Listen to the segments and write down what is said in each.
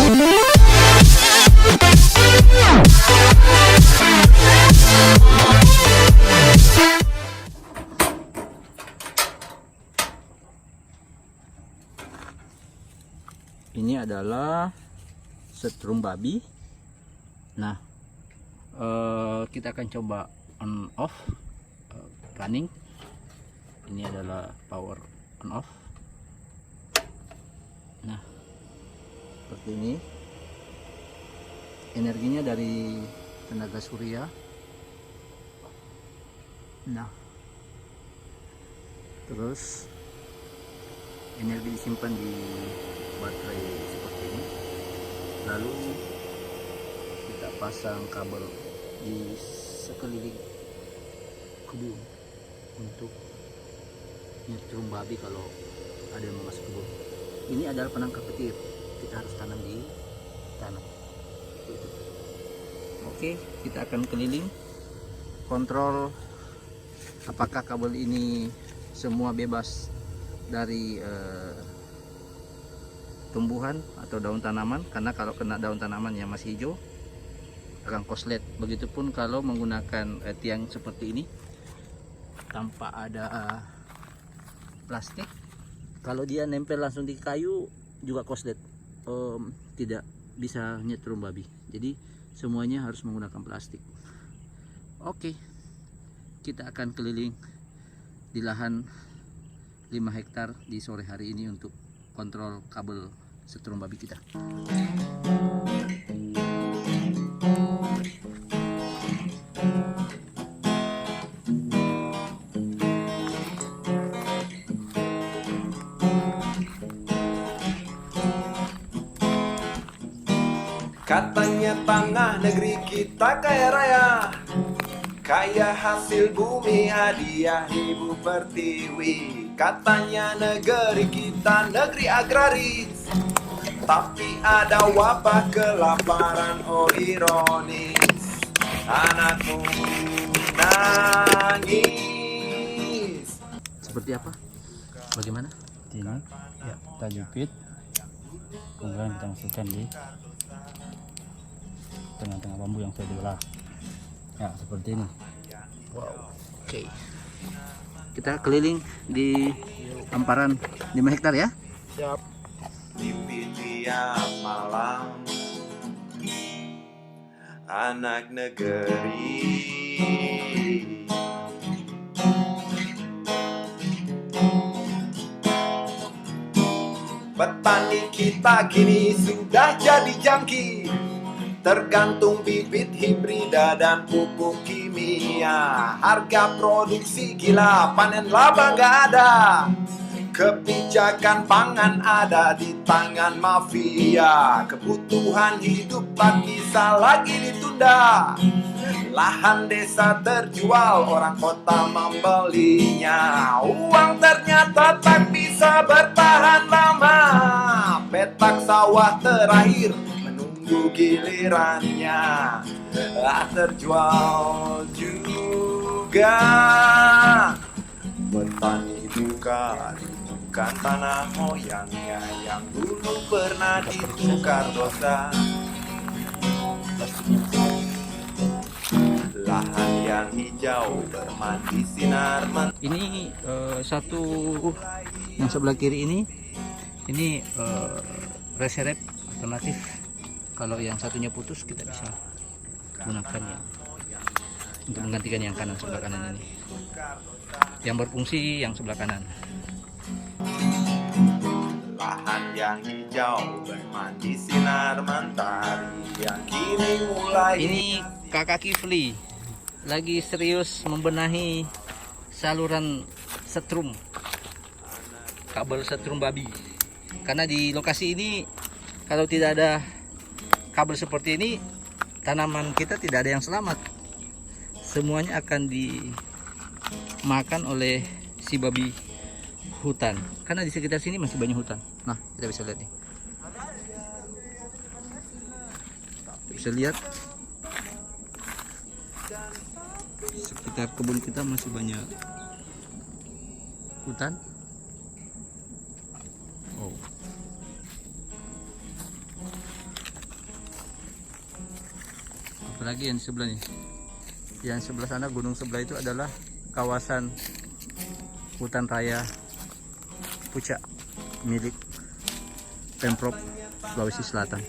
Ini adalah setrum babi. Nah, kita akan coba on off, running. Ini adalah power on off. Nah, seperti ini. Energinya dari tenaga surya. Nah, terus energi disimpan di baterai seperti ini, lalu kita pasang kabel di sekeliling kebun untuk nyetrum babi kalau ada yang mau masuk kebun. Ini adalah penangkap petir, kita harus tanam di tanah. Oke, kita akan keliling kontrol apakah kabel ini semua bebas dari tumbuhan atau daun tanaman, karena kalau kena daun tanaman yang masih hijau akan koslet. Begitupun kalau menggunakan tiang seperti ini tanpa ada plastik, kalau dia nempel langsung di kayu juga koslet, tidak bisa nyetrum babi. Jadi semuanya harus menggunakan plastik. Oke, kita akan keliling di lahan 5 hektar di sore hari ini untuk kontrol kabel setrum babi kita. Katanya tanah negeri kita kaya raya, kaya hasil bumi hadiah Ibu Pertiwi. Katanya negeri kita negeri agraris, tapi ada wabah kelaparan, oh ironis. Anakku nangis. Seperti apa? Bagaimana? Ini ya, kita jepit, kemudian kita masukkan di tengah-tengah bambu yang sudah diolah. Ya, seperti ini. Wow. Oke. Kita keliling di hamparan 5 hektar ya. Siap. Mimpi tiap malam, anak negeri. Petani kita kini sudah jadi jangki, tergantung bibit hibrida dan pupuk kimia. Harga produksi gila, panen laba gak ada. Kebijakan pangan ada di tangan mafia. Kebutuhan hidup tak bisa lagi ditunda. Lahan desa terjual, orang kota membelinya. Uang ternyata tak bisa bertahan lama. Petak sawah terakhir menunggu gilirannya. Terjual juga. Petani bukan tanah moyangnya yang dulu pernah ditukar dosa. Lahan yang hijau bermandi sinar mentari. Ini satu yang sebelah kiri ini reserve alternatif. Kalau yang satunya putus, kita bisa gunakan ya untuk menggantikan yang kanan, sebelah kanan ini. Yang berfungsi yang sebelah kanan. Lahan yang hijau bermandi sinar mentari yang kini mulai. Ini Kakak Kifli lagi serius membenahi saluran setrum, kabel setrum babi. Karena di lokasi ini kalau tidak ada kabel seperti ini, tanaman kita tidak ada yang selamat. Semuanya akan dimakan oleh si babi hutan. Karena di sekitar sini masih banyak hutan. Nah, kita bisa lihat nih. Bisa lihat sekitar kebun kita masih banyak hutan. Oh. Apalagi yang di sebelah nih. Yang sebelah sana, gunung sebelah itu adalah kawasan hutan raya Pucak milik Pemprov Sulawesi Selatan.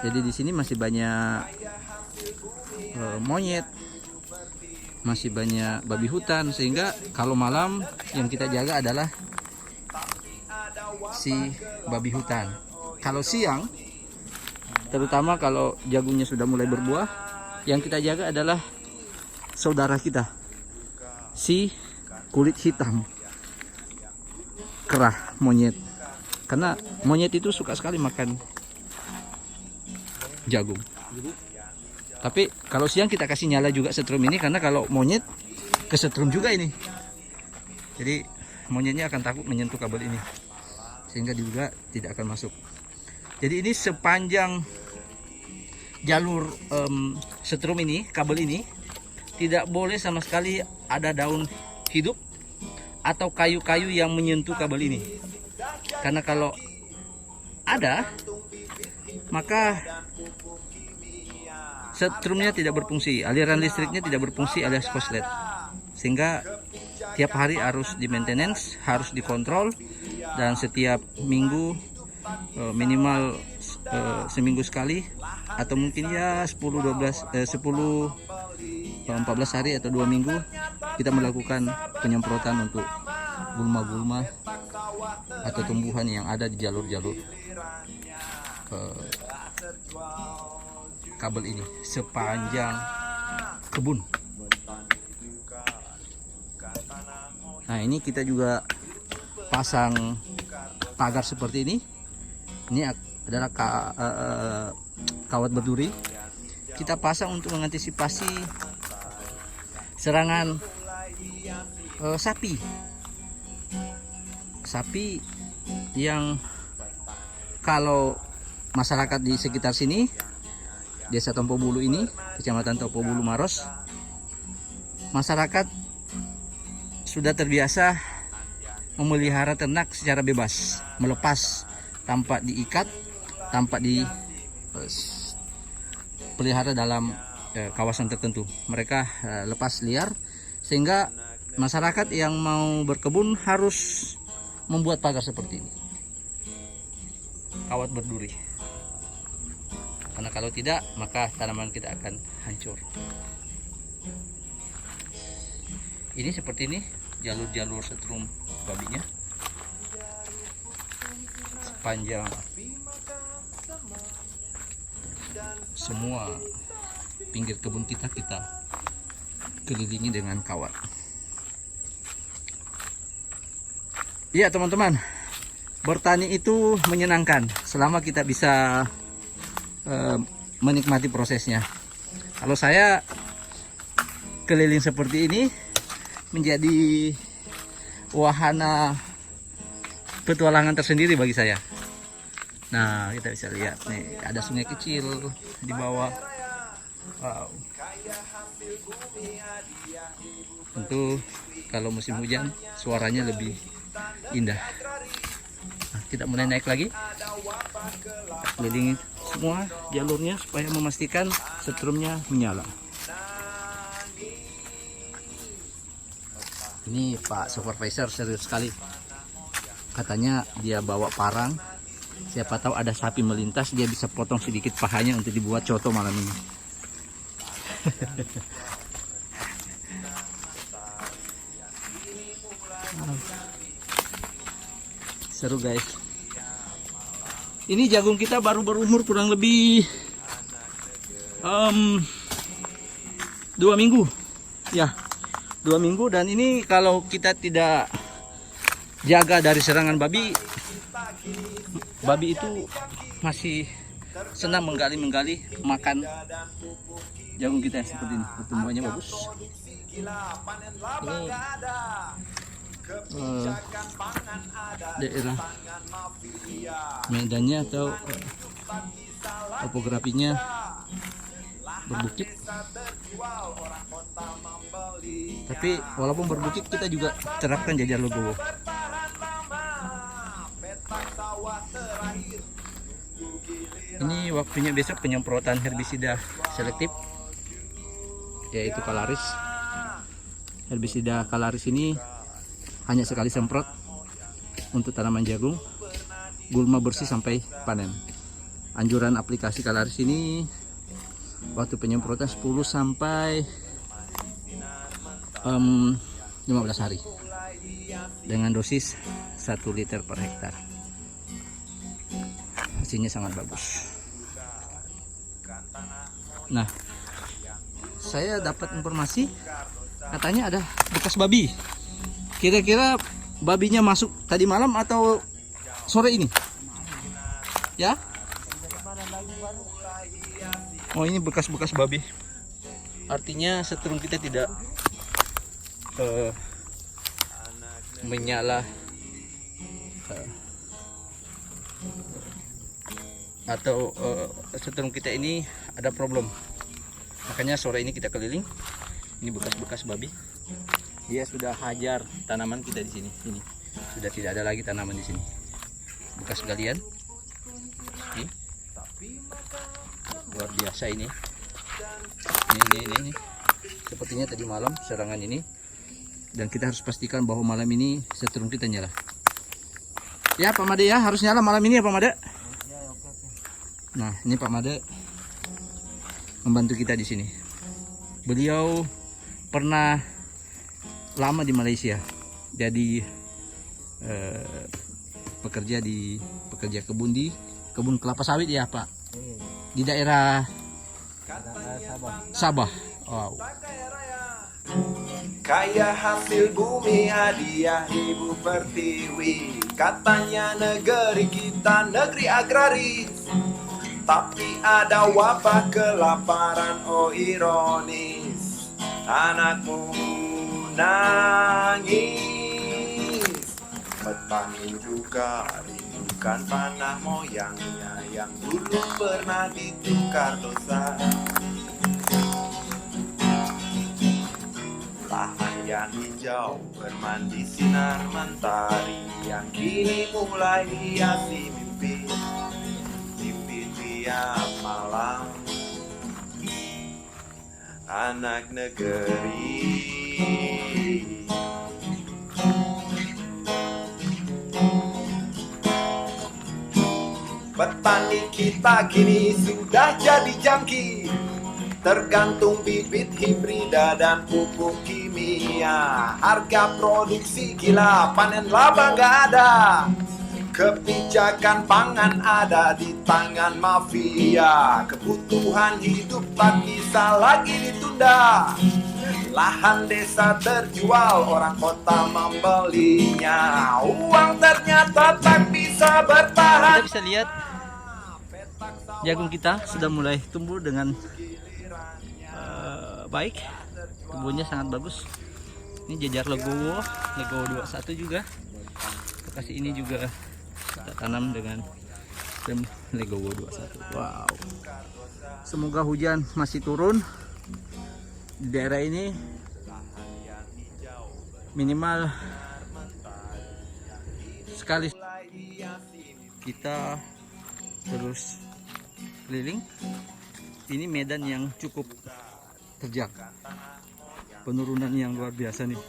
Jadi di sini masih banyak monyet, masih banyak babi hutan, sehingga kalau malam yang kita jaga adalah si babi hutan. Kalau siang, terutama kalau jagungnya sudah mulai berbuah, yang kita jaga adalah saudara kita, si kulit hitam kerah monyet. Karena monyet itu suka sekali makan jagung. Tapi kalau siang kita kasih nyala juga setrum ini, karena kalau monyet kesetrum juga ini. Jadi monyetnya akan takut menyentuh kabel ini, sehingga juga tidak akan masuk. Jadi ini sepanjang jalur setrum ini, kabel ini, tidak boleh sama sekali ada daun hidup atau kayu-kayu yang menyentuh kabel ini. Karena kalau ada, maka setrumnya tidak berfungsi, aliran listriknya tidak berfungsi alias korslet, sehingga tiap hari harus di maintenance, harus dikontrol, dan setiap minggu minimal seminggu sekali, atau mungkin ya 14 hari atau 2 minggu kita melakukan penyemprotan untuk gulma-gulma atau tumbuhan yang ada di jalur-jalur kabel ini sepanjang kebun. Nah, ini kita juga pasang pagar seperti ini. Ini adalah kawat berduri. Kita pasang untuk mengantisipasi serangan sapi yang kalau masyarakat di sekitar sini, Desa Tompo Bulu ini, Kecamatan Tompo Bulu Maros, masyarakat sudah terbiasa memelihara ternak secara bebas, melepas tanpa diikat, tanpa dipelihara dalam kawasan tertentu. Mereka lepas liar, sehingga masyarakat yang mau berkebun harus membuat pagar seperti ini, kawat berduri. Karena kalau tidak, maka tanaman kita akan hancur. Ini seperti ini jalur-jalur setrum babinya sepanjang semua pinggir kebun kita kelilingi dengan kawat. Iya teman-teman, bertani itu menyenangkan selama kita bisa menikmati prosesnya. Kalau saya keliling seperti ini menjadi wahana petualangan tersendiri bagi saya. Nah, kita bisa lihat nih, ada sungai kecil di bawah. Wow. Tentu kalau musim hujan suaranya lebih indah. Nah, kita mulai naik lagi, kelilingi semua jalurnya supaya memastikan setrumnya menyala. Ini Pak Supervisor serius sekali, katanya dia bawa parang, siapa tahu ada sapi melintas, dia bisa potong sedikit pahanya untuk dibuat coto malam ini. Seru guys. Ini jagung kita baru berumur kurang lebih 2 minggu ya, 2 minggu. Dan ini kalau kita tidak jaga dari serangan babi itu masih senang menggali makan jagung kita seperti ini. Pertumbuhannya bagus. Ini daerah medannya atau topografinya berbukit, tapi walaupun berbukit kita juga terapkan jajar legowo. Ini waktunya besok penyemprotan herbisida selektif, yaitu Kalaris. Herbisida Kalaris ini hanya sekali semprot untuk tanaman jagung, gulma bersih sampai panen. Anjuran aplikasi Kalaris ini waktu penyemprotan 10 sampai 15 hari dengan dosis 1 liter per hektar. Hasilnya sangat bagus. Nah, saya dapat informasi katanya ada bekas babi. Kira-kira babinya masuk tadi malam atau sore ini? Ya? Oh, ini bekas-bekas babi. Artinya setrum kita tidak menyala atau setrum kita ini ada problem. Makanya sore ini kita keliling. Ini bekas-bekas babi. Dia sudah hajar tanaman kita di sini. Ini sudah tidak ada lagi tanaman di sini. Bekas galian. Ini luar biasa ini. Ini. Sepertinya tadi malam serangan ini. Dan kita harus pastikan bahwa malam ini setrum kita nyala. Ya Pak Made ya, harus nyala malam ini ya Pak Made. Nah, ini Pak Made membantu kita di sini. Beliau pernah lama di Malaysia, jadi pekerja kebun kelapa sawit ya Pak, di daerah Sabah. Wow. Kaya hasil bumi hadiah Ibu Pertiwi. Katanya negeri kita negeri agraris, tapi ada wabah kelaparan, oh ironis. Anakmu nangis, petani juga rindukan tanah moyangnya yang dulu pernah ditukar dosa. Lahan yang hijau bermandi sinar mentari yang kini mulai hiasi mimpi tiap malam. Anak negeri, petani kita kini sudah jadi jangki, tergantung bibit hibrida dan pupuk kimia. Harga produksi gila, panen laba nggak ada. Kebijakan pangan ada di tangan mafia. Kebutuhan hidup tak bisa lagi ditunda. Lahan desa terjual, orang kota membelinya. Uang ternyata tak bisa bertahan. Kita bisa lihat jagung kita sudah mulai tumbuh dengan baik. Tumbuhnya sangat bagus. Ini jajar legowo 21 juga. Lokasi ini juga kita tanam dengan stem legowo 21. Wow. Semoga hujan masih turun di daerah ini, minimal sekali. Kita terus keliling. Ini medan yang cukup terjal, penurunan yang luar biasa nih.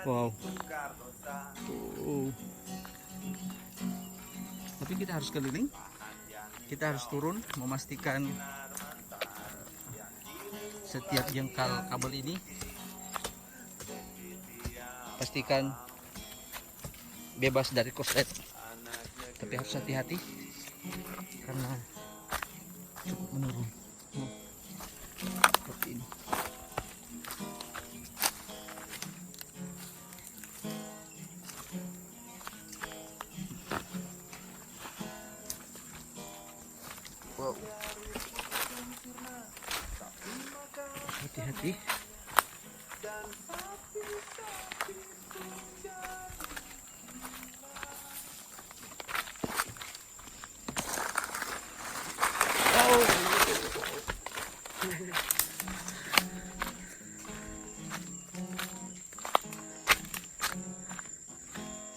Wow. Tapi kita harus keliling, kita harus turun memastikan setiap jengkal kabel ini pastikan bebas dari korslet. Tapi harus hati-hati karena cukup menurun. Seperti ini. Wow. Hati-hati.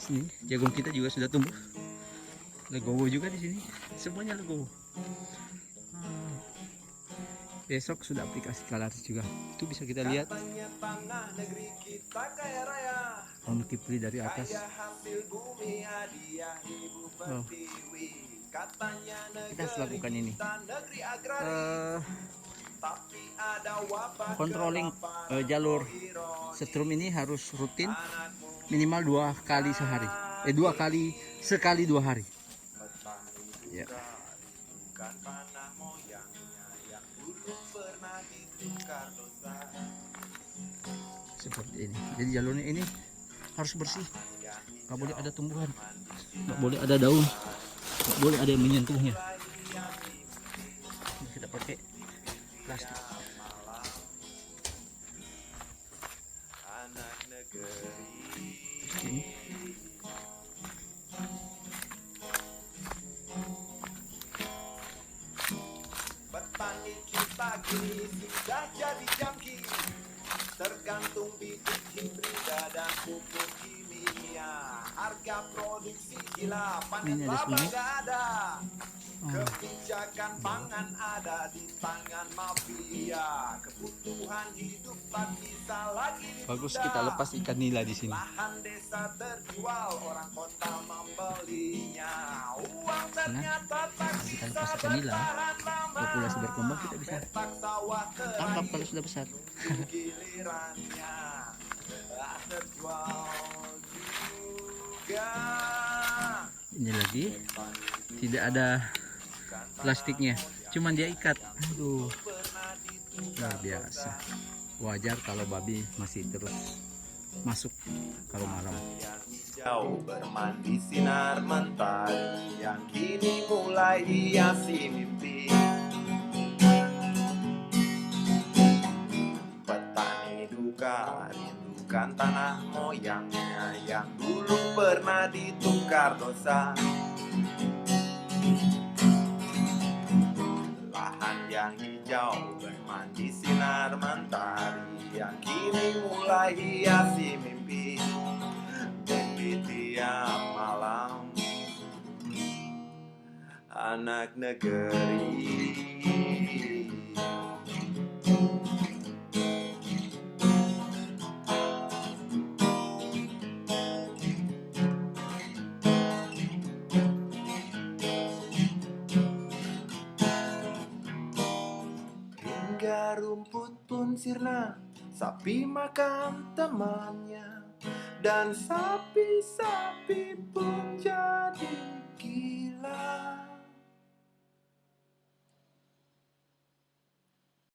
Sini jagung kita juga sudah tumbuh. Legowo juga di sini. Semuanya legowo. Besok sudah aplikasi Kalaris juga. Itu bisa kita lihat Katanya tanah negeri kita kaya raya, multiply dari atas. kaya hasil bumi hadiah ibu Oh, pertiwi. Katanya kita harus negeri lakukan ini. kita negeri agrari, tapi ada wabah Controlling kelaparan. jalur Oh, ironi. setrum ini harus rutin Anak muda minimal 2 kali sehari. 2 kali sekali 2 hari. petani Ya. juga rindukan tanah moyangnya yang dulu pernah ditukar dosa. Seperti ini. Jadi jalurnya ini harus bersih. Nggak boleh ada tumbuhan, nggak boleh ada daun, nggak boleh ada yang menyentuhnya. Ini kita pakai plastik. Anak negeri Seperti ini. petani kita kini sudah jadi jangki, tergantung bibit hibrida dan pupuk kimia. Harga produksi gila, panen Ini ada laba sungai. gak ada. Oh, Kebijakan pangan ada di tangan mafia. Kebutuhan hidup tak bisa lagi bagus ditunda. kita lepas ikan nila di sini. Lahan desa terjual, orang kota membelinya. Uang ternyata tak kalau kita bisa lepas ikan nila, bertahan lama. populasi berkembang, kita bisa Petak sawah tangkap terakhir kalau sudah besar. gilirannya terjual juga. Ini lagi tidak ada plastiknya, cuman dia ikat. Aduh, luar biasa. Wajar kalau babi masih terus masuk kalau malam. Yang hijau bermandi sinar mentari, yang kini mulai hiasi mimpi. Petani duka rindukan tanah moyangnya yang dulu pernah ditukar dosa. Lahan yang hijau bermandi sinar mentari, yang kini mulai hiasi mimpi. Mimpi tiap malam, anak negeri. Hingga rumput pun sirna, sapi makan temannya, dan sapi-sapi pun jadi gila.